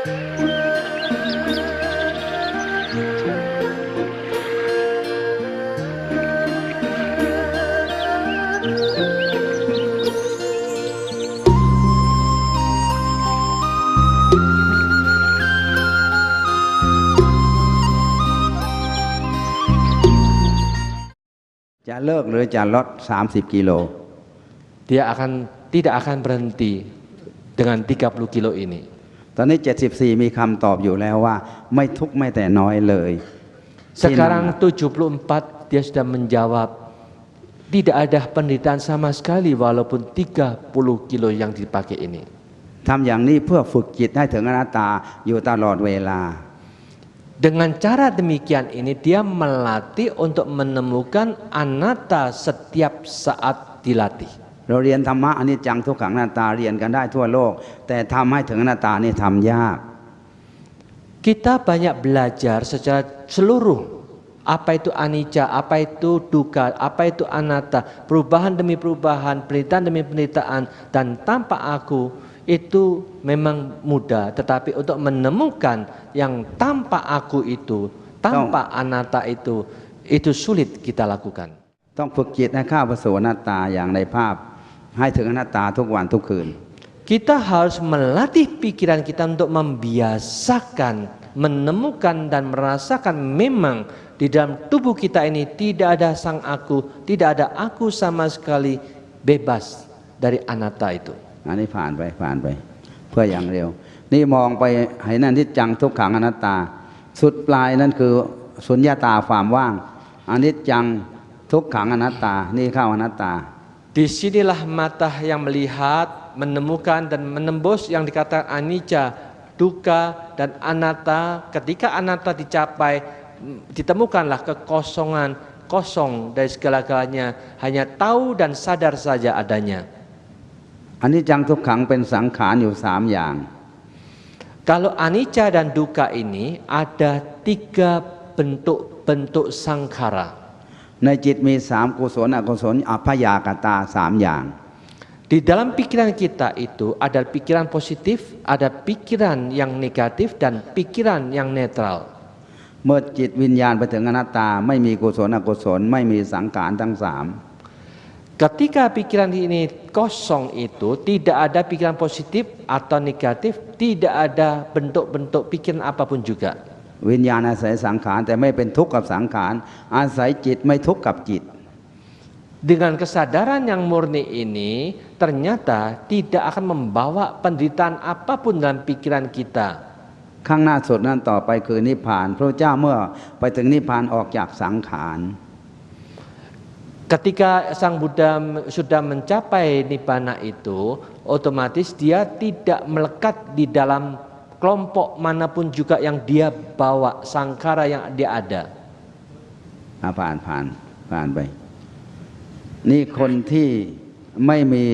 จะเลิกหรือจะลด30 กิโล Dia tidak akan berhenti dengan 30 kilo ini. ตอนนี้74มีคำตอบอยู่แล้วว่าไม่ทุกข์ไม่แต่น้อยเลย Sekarang 74 dia sudah menjawab tidak ada penderitaan sama sekali walaupun 30 kilo yang dipakai ini. ทำอย่างนี้เพื่อฝึกจิตให้ถึงอนัตตาอยู่ตลอดเวลา Dengan cara demikian ini dia melatih untuk menemukan anatta setiap saat dilatih. เราเรียนธรรมะอนิจจังทุกขังอนัตตาเรียนกันได้ทั่วโลกแต่ทำให้ถึงอนัตตานี่ทำยาก Kita banyak belajar secara seluruh apa itu anicca, apa itu dukkha, apa itu anatta, perubahan demi perubahan, penderitaan demi penderitaan dan tanpa aku itu memang mudah, tetapi untuk menemukan yang tanpa aku itu, tanpa anatta itu sulit kita lakukan. ต้องฝึกจิตให้เข้าไปสู่อนัตตาอย่างในภาพให้ถึงอนัตตาทุกวันทุกคืน Kita harus melatih pikiran kita untuk membiasakan, menemukan dan merasakan memang di dalam tubuh kita ini tidak ada sang aku, tidak ada aku sama sekali, bebas dari anatta itu. อันนี้ผ่านไปเพื่ออย่างเร็วนี่มองไปให้นั่นที่จังทุกขังอนัตตาสุดปลายนั่นคือสุญญตาความว่างอนิจจังทุกขังอนัตตานี่เข้าอนัตตา Disinilah mata yang melihat, menemukan dan menembus yang dikatakan anicca, dukkha dan anatta. Ketika anatta dicapai, ditemukanlah kekosongan, kosong dari segala-galanya, hanya tahu dan sadar saja adanya. อนิจจังทุกขังเป็นสังขารอยู่3อย่าง Kalau anicca dan dukkha ini ada 3 bentuk sankhara. ในจิตมี3กุศลอกุศลอัพยากตา3อย่าง Di dalam pikiran kita itu ada pikiran positif, ada pikiran yang negatif dan pikiran yang netral. เมื่อจิตวิญญาณไปถึงอนัตตาไม่มีกุศลอกุศลไม่มีสังขารทั้ง3 Ketika pikiran ini kosong itu tidak ada pikiran positif atau negatif, tidak ada bentuk-bentuk pikiran apapun juga. วิญญาณอาศัยสังขารแต่ไม่เป็นทุกข์กับสังขารอาศัยจิตไม่ทุกข์กับจิต Dengan kesadaran yang murni ini ternyata tidak akan membawa penderitaan apapun dalam pikiran kita. ข้างหน้าสุดนั้นต่อไปคือนิพพานพระเจ้าเมื่อไปถึงนิพพานออกจากสังขาร Ketika Sang Buddha sudah mencapai nibbana itu, otomatis dia tidak melekat di dalam kelompok manapun juga yang dia bawa, sangkara yang dia ada. ผ่านไปนี่คนที่ไม่มี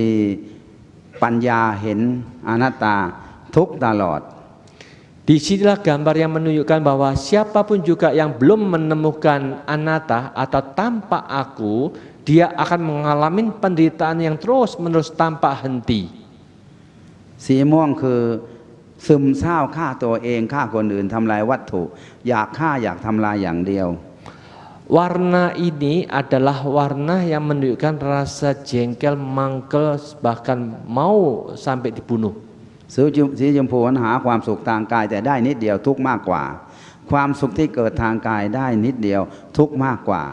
ปัญญาเห็นอนัตตาทุกข์ตลอด Disinilah gambar yang menunjukkan bahwa siapapun juga yang belum menemukan anatta atau tanpa aku, dia akan mengalami penderitaan yang terus-menerus tanpa henti. สีม่วงคือซึมเศร้าฆ่าตัวเองฆ่าคนอื่นทำลายวัตถุอยากฆ่าอยากทำลายอย่างเดียว Warna ini adalah warna yang menunjukkan rasa jengkel, mangkel, bahkan mau sampai dibunuh. สีชมพูหาความสุขทางกายแต่ได้นิดเดียวทุกข์มากกว่าความสุขที่เกิดทางกายได้นิดเดียวทุกข์มากกว่า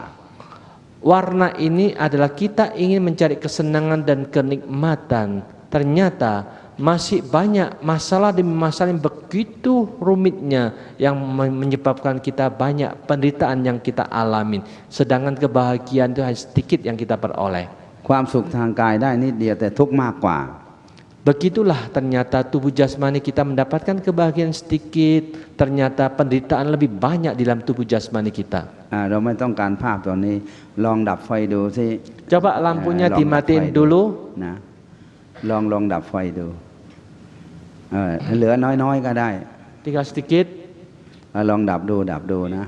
Warna ini adalah kita ingin mencari kesenangan dan kenikmatan. Ternyata masih banyak masalah demi masalah yang begitu rumitnya yang menyebabkan kita banyak penderitaan yang kita alamin. Sedangkan kebahagiaan itu hanya sedikit yang kita peroleh. ความสุขทางกายได้นิดเดียวแต่ทุกข์มากกว่า Begitulah ternyata tubuh jasmani kita mendapatkan kebahagiaan sedikit, ternyata penderitaan lebih banyak di dalam tubuh jasmani kita. เราไม่ต้องการภาพตัวนี้ลองดับไฟดูสิ Coba lampunya dimatiin dulu. นะลองดับไฟดูเหลือน้อยๆก็ได้ Tinggal sedikit. ลองดับดูนะ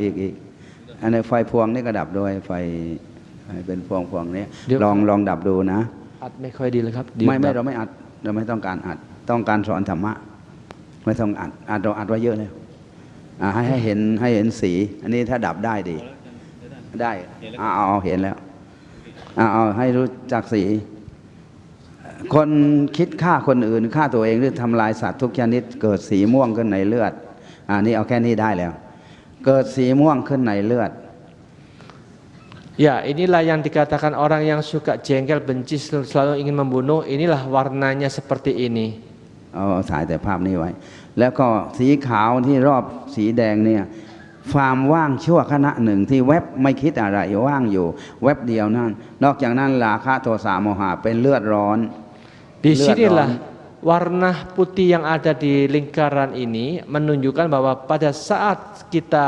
อีกอันนี้ไฟพวงนี่ก็ดับด้วยไฟเป็นพวงนี้ลองดับดูนะ อัดไม่ค่อยดีเลยครับ ไม่เราไม่อัดเราไม่ต้องการอัดต้องการสอนธรรมะ ไม่ต้องอัดเราอัดไว้เยอะเลยให้เห็นสีอันนี้ถ้าดับได้ดีได้เอาเห็นแล้วเอาให้รู้จักสีคนคิดฆ่าคนอื่นฆ่าตัวเองหรือทำลายสัตว์ทุกชนิดเกิดสีม่วงขึ้นในเลือดนี่เอาแค่นี้ได้แล้วเกิดสีม่วงขึ้นในเลือด Ya, inilah yang dikatakan orang yang suka jengkel, benci, selalu ingin membunuh. Inilah warnanya seperti ini. ถ่ายแต่ภาพนี้ไว้แล้วก็สีขาวที่รอบสีแดงเนี่ยความว่างชั่วขณะหนึ่งที่แวบไม่คิดอะไรว่างอยู่แวบเดียวนั่นนอกจากนั้นราคะโทสะโมหะเป็นเลือดร้อน Disinilah warna putih yang ada di lingkaran ini menunjukkan bahwa pada saat kita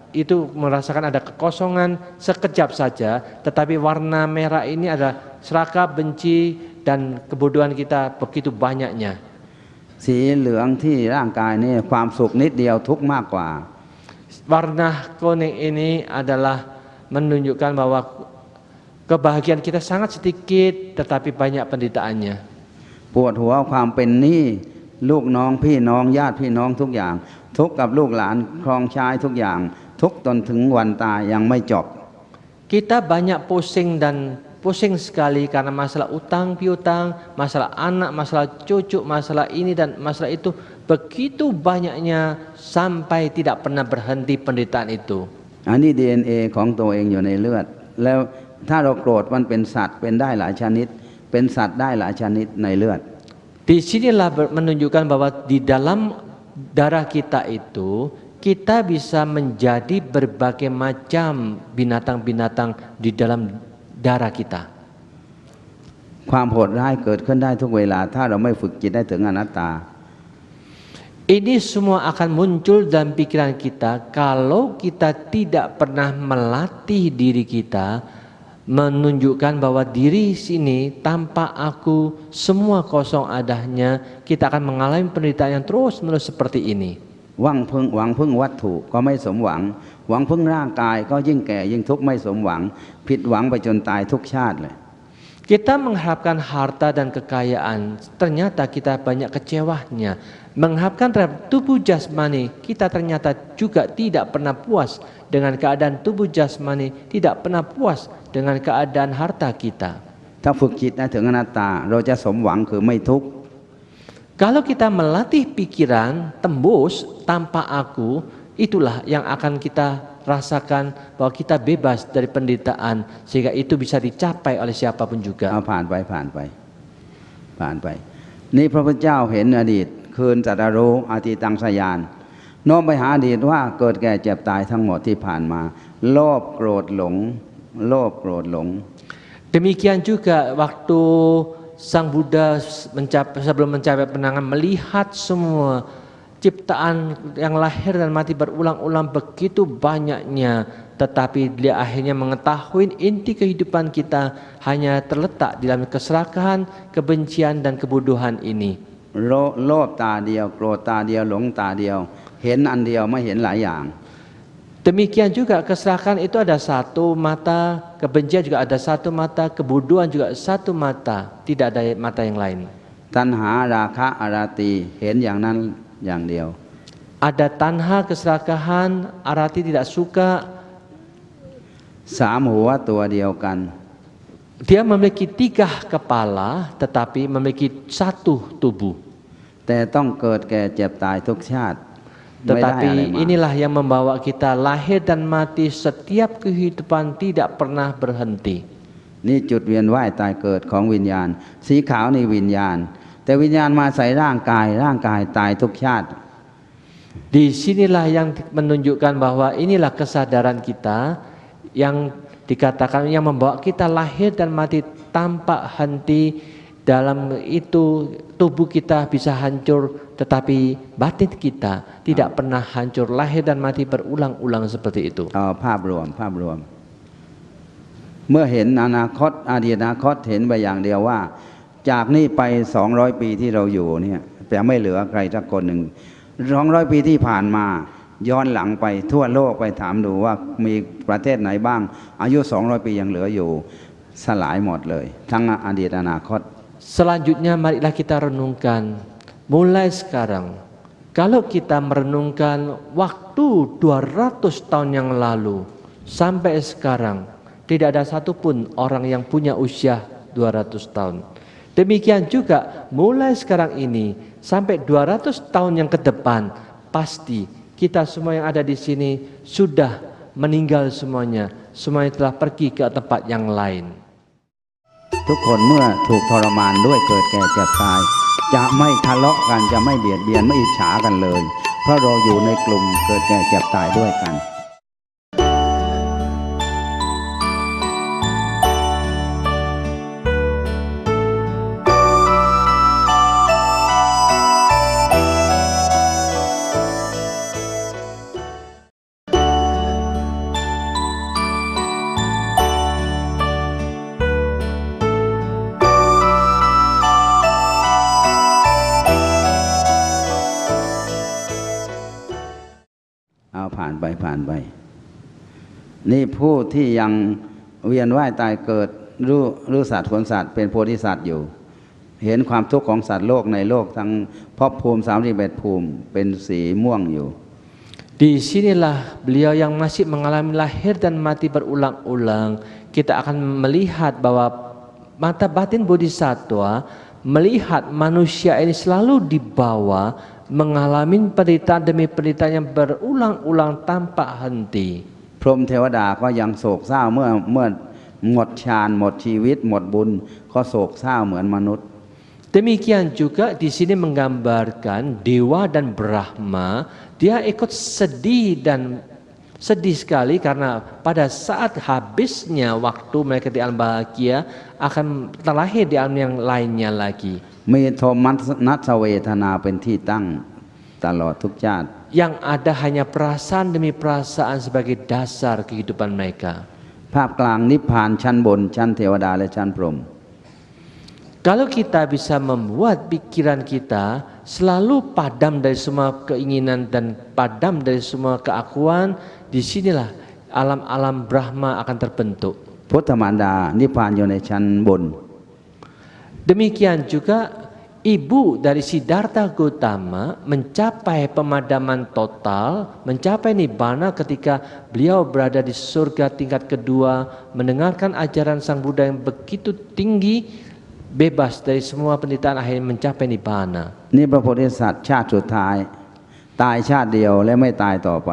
itu merasakan ada kekosongan sekejap saja, tetapi warna merah ini ada serakah, benci, dan kebodohan kita begitu banyaknya. สีเหลืองที่ร่างกายนี่ความสุขนิดเดียวทุกข์มากกว่า Warna kuning ini adalah menunjukkan bahwa kebahagiaan kita sangat sedikit, tetapi banyak penderitaannya. ปวดหัวความเป็นหนี้ลูกน้องพี่น้องญาติพี่น้องทุกอย่างทุกข์กับลูกหลานครองชายทุกอย่างทุกข์จนถึงวันตายยังไม่จบ Kita banyak pusing sekali karena masalah utang piutang, masalah anak, masalah cucu, masalah ini dan masalah itu begitu banyaknya sampai tidak pernah berhenti penderitaan itu. อันนี้ DNA ของตัวเองอยู่ในเลือดแล้วถ้าเราโกรธมันเป็นสัตว์เป็นได้หลายชนิดเป็นสัตว์ได้หลายชนิดในเลือด Disinilah menunjukkan bahwa di dalam darah kita itu kita bisa menjadi berbagai macam binatang-binatang di dalam darah kita. ความโหดร้ายเกิดขึ้นได้ทุกเวลาถ้าเราไม่ฝึกจิตได้ถึงอนัตตา Ini semua akan muncul dalam pikiran kita kalau kita tidak pernah melatih diri kita menunjukkan bahwa diri sini tanpa aku semua kosong adanya, kita akan mengalami penderitaan yang terus-menerus seperti ini. หวังพึ่งวัตถุก็ไม่สมหวังหวังพึ่งร่างกายก็ยิ่งแก่ยิ่งทุกข์ไม่สมหวังผิดหวังไปจนตายทุกชาติเลย Kita mengharapkan harta dan kekayaan, ternyata kita banyak kecewanya. Mengharapkan terhadap tubuh jasmani, kita ternyata juga tidak pernah puas dengan keadaan tubuh jasmani, tidak pernah puas dengan keadaan harta kita. ถ้าฝึกจิตได้ถึงอนัตตาเราจะสมหวังคือไม่ทุกข์ Kalau kita melatih pikiran tembus tanpa aku, itulah yang akan kita rasakan bahwa kita bebas dari penderitaan sehingga itu bisa dicapai oleh siapapun juga. ผ่านไปนี่พระพุทธเจ้าเห็นอดีตคืนจัตรู้อธิตังสยานโน้มไปหาอดีตว่าเกิดแก่เจ็บตายทั้งหมดที่ผ่านมาโลภโกรธหลง Demikian juga waktu Sang Buddha sebelum mencapai penangan melihat semua ciptaan yang lahir dan mati berulang-ulang begitu banyaknya, tetapi dia akhirnya mengetahui inti kehidupan kita hanya terletak di dalam keserakahan, kebencian dan kebodohan ini. โลภตาเดียวโกรธตาเดียวหลงตาเดียวเห็นอันเดียวไม่เห็นหลายอย่าง Demikian juga keserakahan itu ada satu mata, kebencian juga ada satu mata, kebodohan juga satu mata, tidak ada mata yang lain. ตัณหาราคะอารติเห็นอย่างนั้นอย่างเดียว Ada tanha, keserakahan, arati tidak suka. สามหัวตัวเดียวกัน Dia memiliki 3 kepala tetapi memiliki 1 tubuh. แต่ต้องเกิดแก่เจ็บตายทุกชาติ Tetapi inilah yang membawa kita lahir dan mati setiap kehidupan tidak pernah berhenti. นี่จุดเวียนว่ายตายเกิดของวิญญาณสีขาวนี่วิญญาณแต่วิญญาณมาใส่ร่างกายตายทุกชาติ Di sinilah yang menunjukkan bahwa inilah kesadaran kita yang dikatakan yang membawa kita lahir dan mati tanpa henti. Dalam itu tubuh kita bisa hancur, tetapi batin kita tidak pernah hancur, lahir dan mati berulang-ulang seperti itu. ภาพรวมเมื่อเห็นอนาคตอดีตอนาคตเห็นไปอย่างเดียวว่าจากนี้ไป200ปีที่เราอยู่เนี่ยจะไม่เหลือใครสักคนหนึ่ง200ปีที่ผ่านมาย้อนหลังไปทั่วโลกไปถามดูว่ามีประเทศไหนบ้างอายุ200ปียังเหลืออยู่สลายหมดเลยทั้งอดีตอนาคต Selanjutnya marilah kita renungkan mulai sekarang, kalau kita merenungkan waktu 200 tahun yang lalu sampai sekarang, tidak ada satupun orang yang punya usia 200 tahun. Demikian juga mulai sekarang ini sampai 200 tahun yang ke depan, pasti kita semua yang ada di sini sudah meninggal semuanya telah pergi ke tempat yang lain. ทุกคนเมื่อถูกทรมานด้วยเกิดแก่เจ็บตายจะไม่ทะเลาะกันจะไม่เบียดเบียนไม่อิจฉากันเลย เพราะเราอยู่ในกลุ่มเกิดแก่เจ็บตายด้วยกัน เอาผ่านไปนี่ผู้ที่ยังเวียนว่ายตายเกิดรู้สัตว์ผลสัตว์เป็นโพธิสัตว์อยู่เห็นความทุกข์ของสัตว์โลกในโลกทั้งภพภูมิ31ภูมิเป็นสีม่วงอยู่ Di sinilah beliau yang masih mengalami lahir dan mati berulang-ulang, kita akan melihat bahwa mata batin bodhisattva melihat manusia ini selalu dibawa mengalami penderitaan demi penderitaan yang berulang-ulang tanpa henti. พรหมเทวดาก็ยังโศกเศร้าเมื่อหมดฌานหมดชีวิตหมดบุญก็โศกเศร้าเหมือนมนุษย์ Demikian juga di sini menggambarkan Dewa dan Brahma, dia ikut sedih sekali karena pada saat habisnya waktu mereka di alam bahagia akan terlahir di alam yang lainnya lagi. มีโทมัสนัสเวทนาเป็นที่ตั้งตลอดทุกชาติ Yang ada hanya perasaan demi perasaan sebagai dasar kehidupan mereka. ภาพกลางนิพพานชั้นบนชั้นเทวดาและชั้นพรหม Kalau kita bisa membuat pikiran kita selalu padam dari semua keinginan dan padam dari semua keakuan, disinilah alam-alam Brahma akan terbentuk. พุทธมารดานิพพานอยู่ในชั้นบน Demikian juga ibu dari Siddhartha Gautama mencapai pemadaman total, mencapai nibbana ketika beliau berada di surga tingkat kedua, mendengarkan ajaran Sang Buddha yang begitu tinggi, bebas dari semua penderitaan, akhirnya mencapai nibbana. นี่พระโพธิสัตว์ชาติสุดท้ายตายชาติเดียวและไม่ตายต่อไป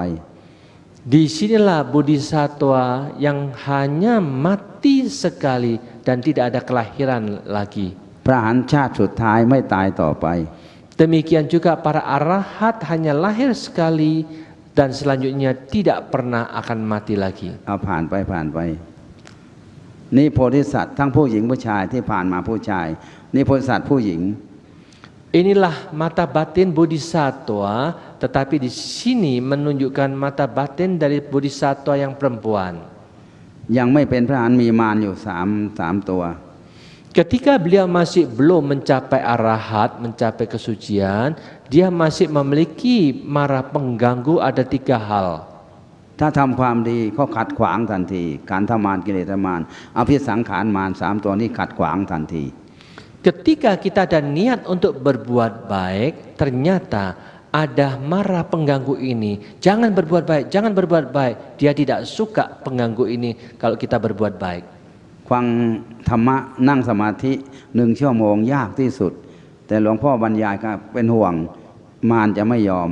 Disinilah bodhisattva yang hanya mati sekali dan tidak ada kelahiran lagi. พระอรหันต์ชาติสุดท้ายไม่ตายต่อไป Demikian juga para arahat hanya lahir sekali dan selanjutnya tidak pernah akan mati lagi. เอาผ่านไปนี่โพธิสัตว์ทั้งผู้หญิงผู้ชายที่ผ่านมาผู้ชายนี่โพธิสัตว์ผู้หญิง Inilah mata batin bodhisattva, tetapi di sini menunjukkan mata batin dari bodhisattva yang perempuan. ยังไม่เป็นพระอรหันต์มีมารอยู่สามตัว Ketika beliau masih belum mencapai arahat, mencapai kesucian, dia masih memiliki mara pengganggu ada 3 hal. ถ้าทำความดีเขาขัดขวางทันทีการทำมารกิเลสมารอภิสังขารมาร3ตัวนี้ขัดขวางทันที Ketika kita ada niat untuk berbuat baik, ternyata ada mara pengganggu ini. Jangan berbuat baik, jangan berbuat baik. Dia tidak suka pengganggu ini kalau kita berbuat baik. ฟังธรรมะนั่งสมาธิ1 ชั่วโมงยากที่สุดแต่หลวงพ่อบรรยายก็เป็นห่วงมารจะไม่ยอม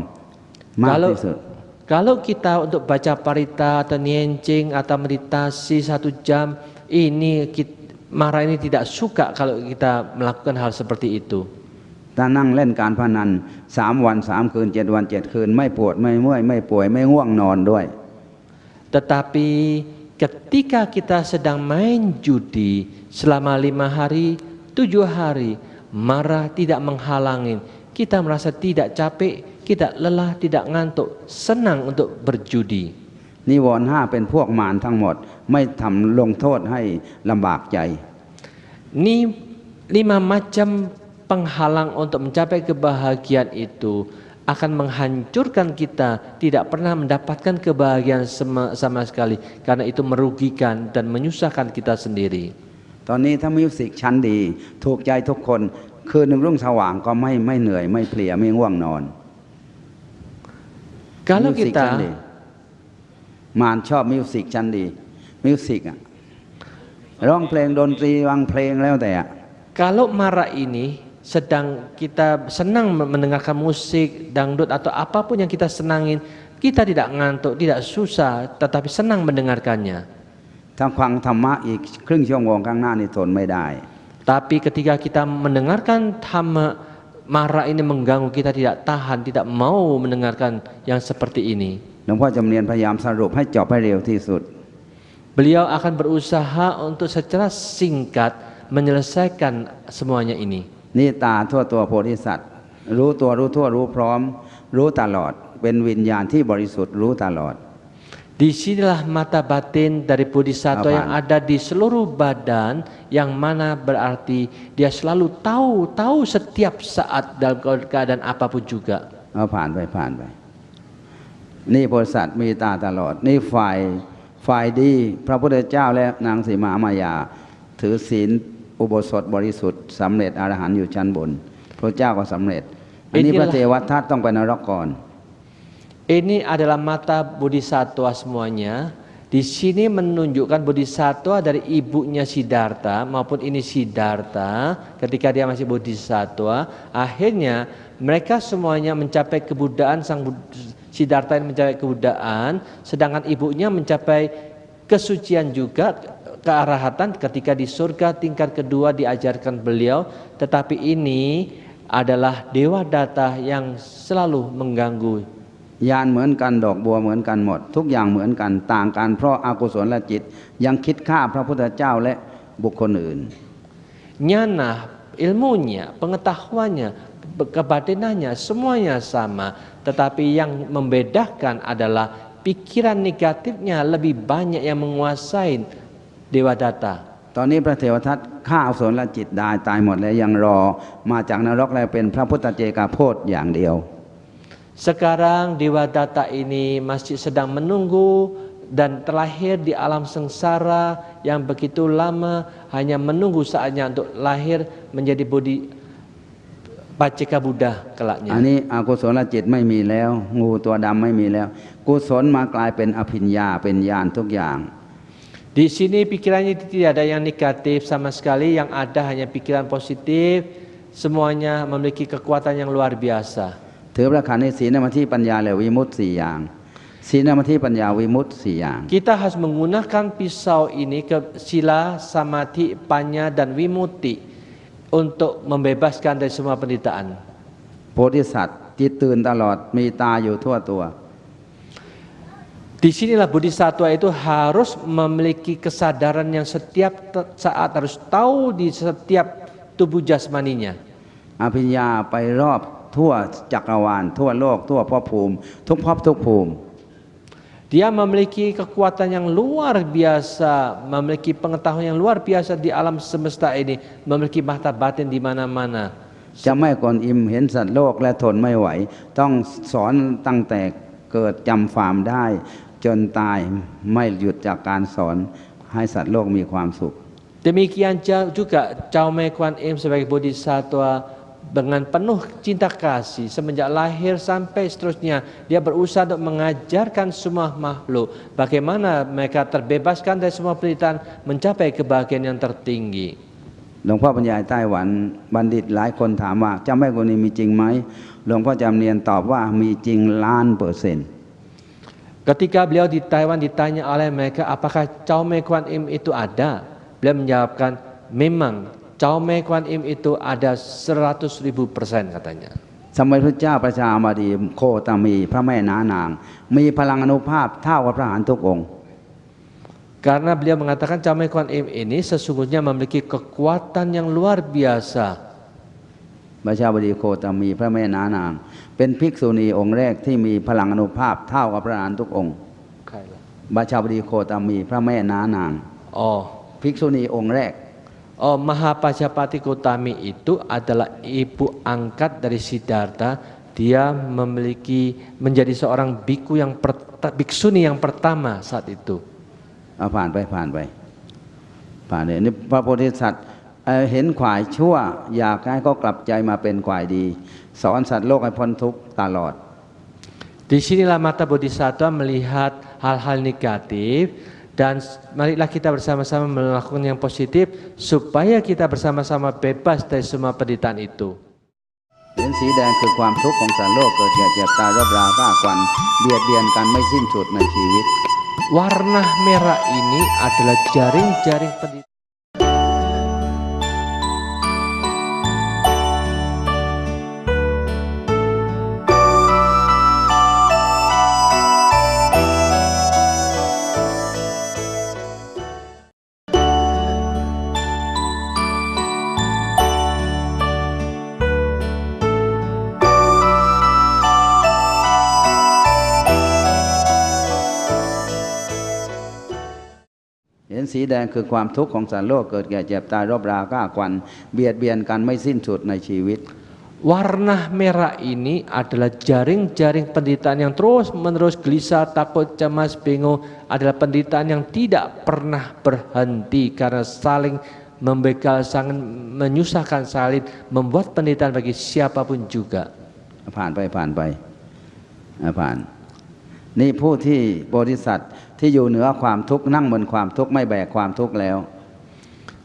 มากที่สุด Kalau kita untuk baca parita atau niencing atau meditasi 1 jam, mara ini tidak suka kalau kita melakukan hal seperti itu. ถ้านั่งเล่นการพนัน3 วัน 3 คืน7 วัน 7 คืนไม่ปวดไม่เมื่อยไม่ป่วยไม่ง่วงนอนด้วย Tetapi ketika kita sedang main judi selama 5 hari, 7 hari, marah tidak menghalangi. Kita merasa tidak capek, tidak lelah, tidak ngantuk, senang untuk berjudi. นิวรณ์5เป็นพวกมารทั้งหมดไม่ทำลงโทษให้ลำบากใจ Ini 5 macam penghalang untuk mencapai kebahagiaan itu akan menghancurkan kita, tidak pernah mendapatkan kebahagiaan sama sekali karena itu merugikan dan menyusahkan kita sendiri. ตอนนี้ถ้ามิวสิกชั้นดีถูกใจทุกคน คืนหนึ่งรุ่งสว่างก็ไม่เหนื่อยไม่เพลียไม่ง่วงนอน Kalau มิวสิกชั้น kita ดีมารชอบมิวสิกชั้นดีมิวสิกอ่ะร้องเพลงดนตรีวางเพลงแล้วแต่ kalau marah ini sedang kita senang mendengarkan musik, dangdut atau apapun yang kita senangin, kita tidak ngantuk, tidak susah, tetapi senang mendengarkannya. ถ้าฟังธรรมะอีกครึ่งชั่วโมงข้างหน้านี่ทนไม่ได้ Tapi ketika kita mendengarkan dhamma, marah ini mengganggu kita, tidak tahan, tidak mau mendengarkan yang seperti ini. หลวงพ่อจำเนียนพยายามสรุปให้จบให้เร็วที่สุด Beliau akan berusaha untuk secara singkat menyelesaikan semuanya ini. นี่ตาทั่วตัวโพธิสัตว์รู้ตัวรู้ทั่วรู้พร้อมรู้ตลอดเป็นวิญญาณที่บริสุทธิ์รู้ตลอด Disinilah mata batin dari Bodhisattva Apaan? yang ada di seluruh badan, yang mana berarti dia selalu tahu setiap saat dalam keadaan apapun juga. เอาผ่านไปนี่โพธิสัตว์มีตาตลอดนี่ฝ่ายดีพระพุทธเจ้าและนางสีมหามายาถือศีลอุโบสถบริสุทธิ์สำเร็จอรหันต์อยู่ชั้นบนพระเจ้าก็สำเร็จอันนี้พระเทวทัตต้องไปนรกก่อน Ini adalah mata Bodhisattva semuanya. Di sini menunjukkan Bodhisattva dari ibunya Siddhartha maupun ini Siddhartha ketika dia masih Bodhisattva. Akhirnya mereka semuanya mencapai kebudaan, Siddhartha ini mencapai kebudaan, sedangkan ibunya mencapai kesucian juga, kearahatan ketika di surga tingkat kedua diajarkan beliau. Tetapi ini adalah Dewa Datta yang selalu mengganggu. ยานเหมือนกันดอกบัวเหมือนกันหมดทุกอย่างเหมือนกันต่างกันเพราะอกุศลจิตยังคิดฆ่าพระพุทธเจ้าและบุคคลอื่น Nyana, ilmunya, pengetahuannya, kebatinannya semuanya sama, tetapi yang membedakan adalah pikiran negatifnya lebih banyak yang menguasai Dewa Datta. ตอนนี้พระเทวทัตฆ่าอกุศลจิตได้ตายหมดแล้วยังรอมาจากนรกแล้วเป็นพระพุทธเจกาโพธอย่างเดียว Sekarang Dewa Datta ini masih sedang menunggu dan terlahir di alam sengsara yang begitu lama, hanya menunggu saatnya untuk lahir menjadi Paceka Buddha อัน kelaknya. นี้อกุศลจิตไม่มีแล้วงูตัวดำไม่มีแล้วกุศลมากลายเป็นอภิญญาเป็นญาณทุกอย่าง Di sini pikirannya tidak ada yang negatif sama sekali, yang ada hanya pikiran positif, semuanya memiliki kekuatan yang luar biasa. ถือพระขันธ์ในศีลสมาธิปัญญาและวิมุตติสี่อย่างศีลสมาธิปัญญาวิมุตติสี่อย่าง Kita harus menggunakan pisau ini ke sila, samadhi, panya dan vimutti untuk membebaskan dari semua penderitaan. โพธิสัตว์จิตตื่นตลอดมีตาอยู่ทั่วตัว Disinilah Bodhisattva itu harus memiliki kesadaran yang setiap saat harus tahu di setiap tubuh jasmaninya. อภิญญาไปรอบทั่วจักรวาลทั่วโลกทั่วภพภูมิทุกภพทุกภูมิ Dia memiliki kekuatan yang luar biasa, memiliki pengetahuan yang luar biasa di alam semesta ini, memiliki mata batin di mana-mana. จะไม่กวนอิมเห็นสัตว์โลกและทนไม่ไหวต้องสอนตั้งแต่เกิดจำความได้จนตายไม่หยุดจากการสอนให้สัตว์โลกมีความสุข Demikian juga Chaume Kuan Im sebagai Bodhisattva dengan penuh cinta kasih semenjak lahir sampai seterusnya, dia berusaha untuk mengajarkan semua makhluk bagaimana mereka terbebaskan dari semua penderitaan, mencapai kebahagiaan yang tertinggi. หลวงพ่อบรรยายไต้หวันบัณฑิตหลายคนถามว่าเจ้าแม่กวนอิมมีจริงไหมหลวงพ่อจำเนียนตอบว่ามีจริง1,000,000%. Ketika beliau di Taiwan ditanya oleh mereka apakah Chaume Kuan Im itu ada, beliau menjawabkan memang Chaume Kuan Im itu ada 100.000% katanya. สมัยพระเจ้าประชาบดีโคตมีพระแม่นานางมีพลังอนุภาพเท่ากับพระอรหันต์ทุกองค์ Karena beliau mengatakan Chaume Kuan Im ini sesungguhnya memiliki kekuatan yang luar biasa. ประชาบดีโคตมีพระแม่นานางเป็นภิกษุณีองค์แรกที่มีพลังอนุภาพเท่ากับพระอรหันต์ทุกองค์ประชาบดีโคตมีพระแม่นานาง Oh, ภิกษุณีองค์แรก Oh, Mahapajapati Gotami itu adalah ibu angkat dari Siddhartha. Dia menjadi seorang biku biksuni yang pertama saat itu. ผ่านไปนี่พระโพธิสัตว์ เห็นขวายชั่วอยากให้เขากลับใจมาเป็นขวายดี สอนสัตว์โลกให้พ้นทุกข์ตลอด Disinilah mata bodhisattva melihat hal-hal negatif dan marilah kita bersama-sama melakukan yang positif supaya kita bersama-sama bebas dari semua penderitaan itu. เหรียญสีแดงคือความทุกข์ของสัตว์โลกเกิดแก่เจ็บตายรบราฆ่าควันเบียดเบียนกันไม่สิ้นสุดในชีวิต Warna merah ini adalah jaring-jaring penderitaan.เหรียญสีแดงคือความทุกข์ของสัตว์โลกเกิดแก่เจ็บตายรบราฆ่าควันเบียดเบียนกันไม่สิ้นสุดในชีวิต Warna merah ini adalah jaring-jaring penderitaan yang terus-menerus gelisah, takut, cemas, bingung, adalah penderitaan yang tidak pernah berhenti karena saling membegal, saling menyusahkan, saling membuat penderitaan bagi siapapun juga. ผ่านไปผ่านนี่ผู้ที่โพธิสัตว์ที่อยู่เหนือความทุกข์นั่งบนความทุกข์ไม่แบกความทุกข์แล้ว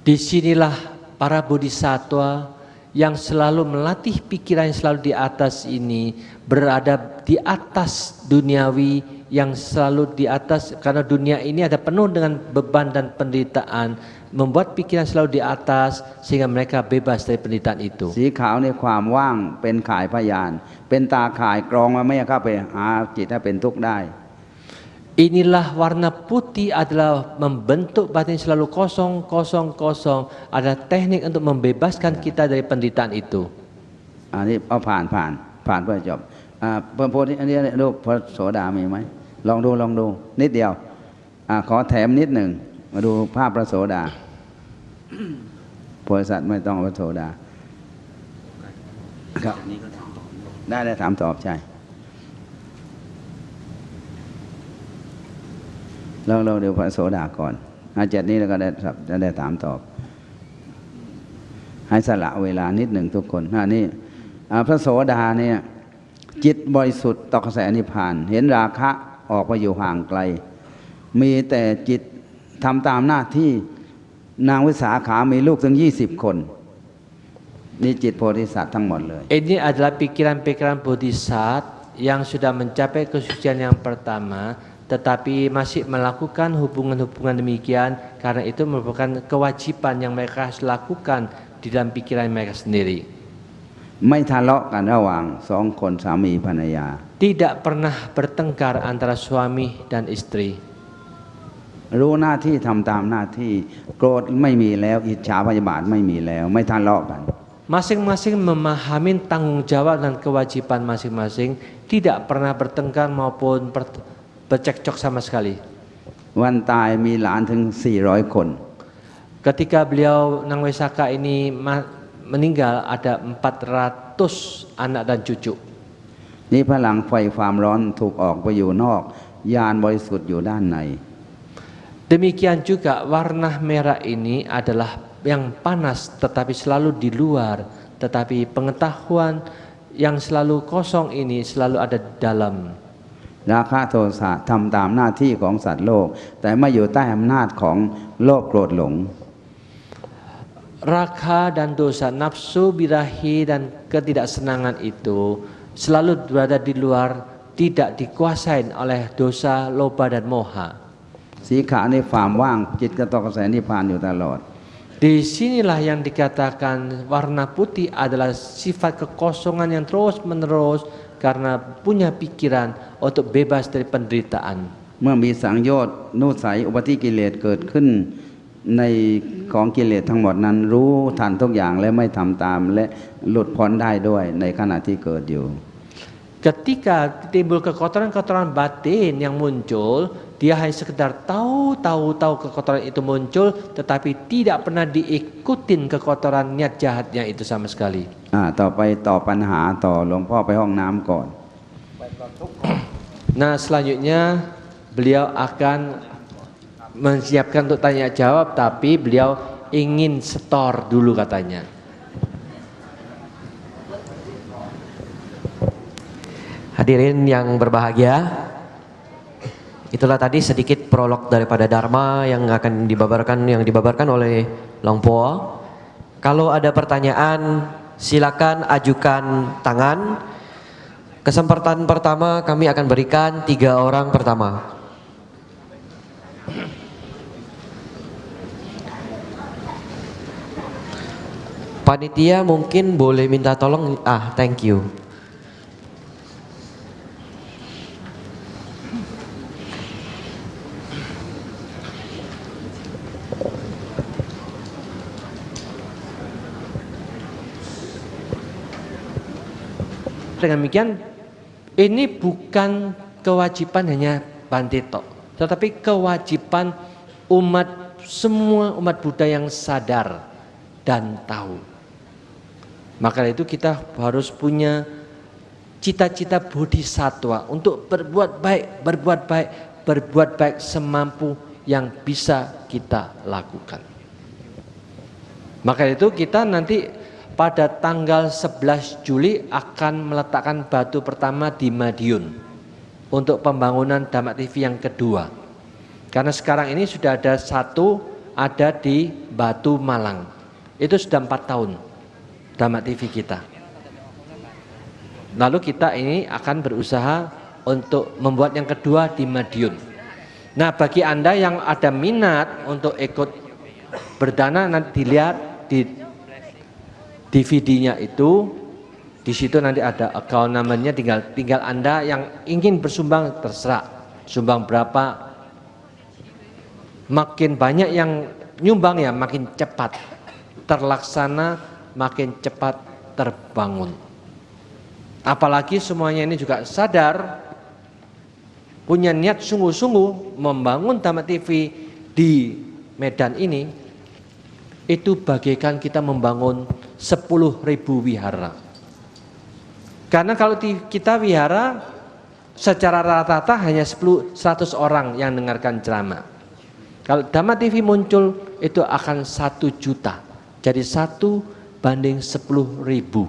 Disinilah para bodhisattva yang selalu melatih pikiran yang selalu di atas ini, berada di atas duniawi yang selalu di atas, karena dunia ini ada penuh dengan beban dan penderitaan, membuat pikiran selalu di atas sehingga mereka bebas dari penderitaan itu. สีขาวในความว่างเป็นข่ายพยานเป็นตาข่ายกรองมาไม่ให้เข้าไปหาจิตให้เป็นทุกข์ได้ Inilah warna putih adalah membentuk batin selalu kosong, adalah teknik untuk membebaskan kita dari penderitaan itu. อันนี้เอาผ่านเพื่อจบพระโพธิอันนี้รูปพระโสดามีไหมลองดูนิดเดียวขอแถมนิดหนึ่งมาดูภาพพระโสดาโพธิสัตว์ไม่ต้องพระโสดาครับได้ถามตอบใช่เราเดี๋ยวพระโสดาก่อน7นี้แล้วก็ได้ถามตอบให้สละเวลานิดหนึ่งทุกคนนี่พระโสดาเนี่ยจิตบริสุทธิ์ต่อกระแสนิพพานเห็นราคะออกไปอยู่ห่างไกลมีแต่จิตทำตามหน้าที่นางวิสาขามีลูกถึง20 คนนี่จิตโพธิสัตว์ทั้งหมดเลย Ini adalah pikiran-pikiran bodhisattva yang sudah mencapai kesucian yang pertama, tetapi masih melakukan hubungan-hubungan demikian karena itu merupakan kewajiban yang mereka harus lakukan di dalam pikiran mereka sendiri. ไม่ทะเลาะกันระหว่าง2 คนสามีภรรยา Tidak pernah bertengkar antara suami dan istri. รู้หน้าที่ทำตามหน้าที่โกรธไม่มีแล้วอิจฉาพยาบาทไม่มีแล้วไม่ทะเลาะกัน Masing-masing memahami tanggung jawab dan kewajiban masing-masing, tidak pernah bertengkar maupun bercekcok sama sekali. วันตายมีหลานถึง400 คน Ketika beliau Nang Wesaka ini meninggal ada 400 anak dan cucu. นี่พลังไฟความร้อนถูกออกไปอยู่นอกญาณบริสุทธิ์อยู่ด้านใน Demikian juga warna merah ini adalah yang panas tetapi selalu di luar, tetapi pengetahuan yang selalu kosong ini selalu ada di dalam. ราคะโทสะทำตามหน้าที่ของสัตว์โลกแต่ไม่อยู่ใต้อำนาจของโลภโกรธหลง Raka dan dosa, nafsu, birahi dan ketidaksenangan itu selalu berada di luar, tidak dikuasain oleh dosa, loba dan moha. สีขาวในความว่างจิตกระต่อกระแสนิพพานอยู่ตลอด Disinilah yang dikatakan warna putih adalah sifat kekosongan yang terus menerus karena punya pikiran untuk bebas dari penderitaan. เมื่อมีสังโยชน์นุสัยอุปธิกิเลสเกิดขึ้นในของกิเลสทั้งหมดนั้นรู้ทันทุกอย่างและไม่ทำตามและหลุดพ้นได้ด้วยในขณะที่เกิดอยู่ Ketika timbul kekotoran-kekotoran batin yang muncul, dia hanya sekedar tahu kekotoran itu muncul, tetapi tidak pernah diikutin kekotoran niat jahatnya itu sama sekali. ต่อไปตอบปัญหาต่อหลวงพ่อไปห้องน้ำก่อน Nah selanjutnya beliau akan menyiapkan untuk tanya jawab, tapi beliau ingin setor dulu katanya. Hadirin yang berbahagia, itulah tadi sedikit prolog daripada Dharma yang akan dibabarkan oleh Long Po. Kalau ada pertanyaan, silakan ajukan tangan. Kesempatan pertama kami akan berikan 3 orang pertama. Panitia mungkin boleh minta tolong. Thank you. Dengan demikian, ini bukan kewajiban hanya Bante tok, tetapi kewajiban semua umat Buddha yang sadar dan tahu. Maka itu kita harus punya cita-cita bodhisattva untuk berbuat baik semampu yang bisa kita lakukan. Maka itu kita nanti pada tanggal 11 Juli akan meletakkan batu pertama di Madiun untuk pembangunan Dhamma TV yang kedua. Karena sekarang ini sudah ada satu ada di Batu Malang. Itu sudah 4 tahun Dhamma TV kita. Lalu kita ini akan berusaha untuk membuat yang kedua di Madiun. Nah, bagi Anda yang ada minat untuk ikut berdana, nanti dilihat di DVD-nya itu, di situ nanti ada account namanya, tinggal Anda yang ingin bersumbang terserah, sumbang berapa. Makin banyak yang nyumbang ya makin cepat terlaksana, makin cepat terbangun. Apalagi semuanya ini juga sadar, punya niat sungguh-sungguh membangun Dhamma TV di Medan ini, itu bagaikan kita membangun 10.000 wihara. Karena kalau kita wihara secara rata-rata hanya 100 orang yang dengarkan ceramah. Kalau Dhamma TV muncul itu akan 1 juta. Jadi 1 banding 10.000.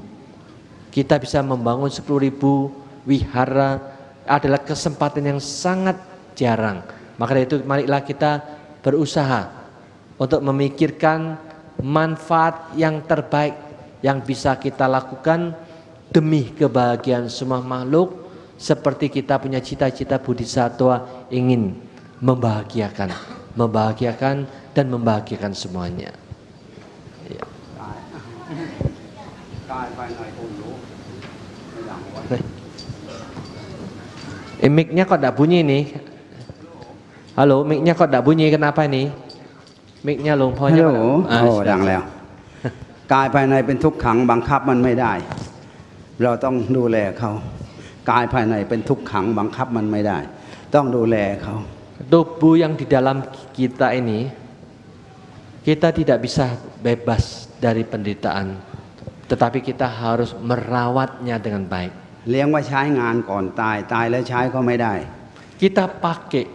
Kita bisa membangun 10.000 wihara adalah kesempatan yang sangat jarang. Maka dari itu marilah kita berusaha untuk memikirkan manfaat yang terbaik yang bisa kita lakukan demi kebahagiaan semua makhluk, seperti kita punya cita-cita bodhisattva ingin membahagiakan dan membahagiakan semuanya. Ya. Mic-nya kok tidak bunyi nih? Halo, mic-nya kok tidak bunyi? Kenapa nih? Mic-nya Long Po ฮัลโหลดังแล้ว กายภายในเป็นทุกขังบังคับมันไม่ได้ เราต้องดูแลเขากายภายในเป็นทุกขังบังคับมันไม่ได้ ต้องดูแลเขา Tubuh yang di dalam kita ini, kita tidak bisa bebas dari penderitaan, tetapi kita harus merawatnya dengan baik. เลี้ยงไว้ใช้งานก่อนตายตายแล้วใช้ก็ไม่ได้ Kita pakai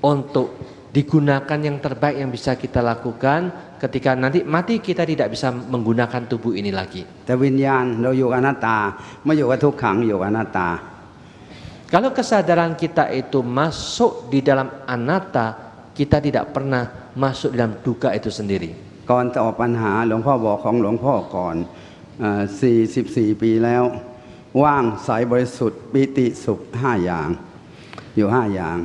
untuk digunakan yang terbaik yang bisa kita lakukan. Ketika nanti mati kita tidak bisa menggunakan tubuh ini lagi. แต่วิญญาณเราอยู่กับอนัตตาไม่อยู่กับทุกขังอยู่กับอนัตตา Kalau kesadaran kita itu masuk di dalam anatta, kita tidak pernah masuk dalam duka itu sendiri. ก่อนตอบปัญหาหลวงพ่อบอกของหลวงพ่อก่อน44 ปีแล้วว่างใสบริสุทธิ์ปิติสุข5อย่างอยู่5อย่าง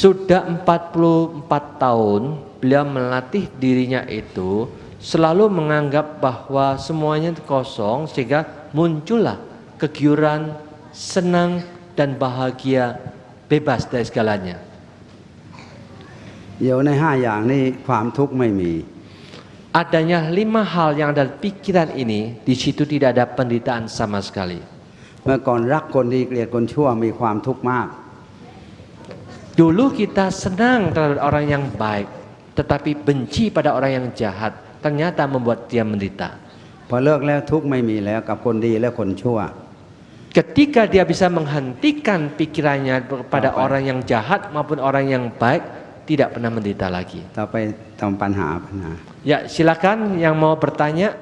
Sudah 44 tahun beliau melatih dirinya itu selalu menganggap bahwa semuanya itu kosong, sehingga muncullah kegiuran, senang dan bahagia, bebas dari segalanya. อยู่ใน5อย่างนี้ความทุกข์ไม่มี Adanya 5 hal yang ada dalam pikiran ini, di situ tidak ada penderitaan sama sekali. เมื่อก่อนรักคนดีเกลียดคนชั่วมีความทุกข์มาก Dulu kita senang terhadap orang yang baik, tetapi benci pada orang yang jahat, ternyata membuat dia menderita. พอเลิกแล้วทุกข์ไม่มีแล้วกับคนดีและคนชั่ว Ketika dia bisa menghentikan pikirannya kepada orang yang jahat maupun orang yang baik, tidak pernah menderita lagi. ต่อไปต้องปัญหา Ya, silakan yang mau bertanya.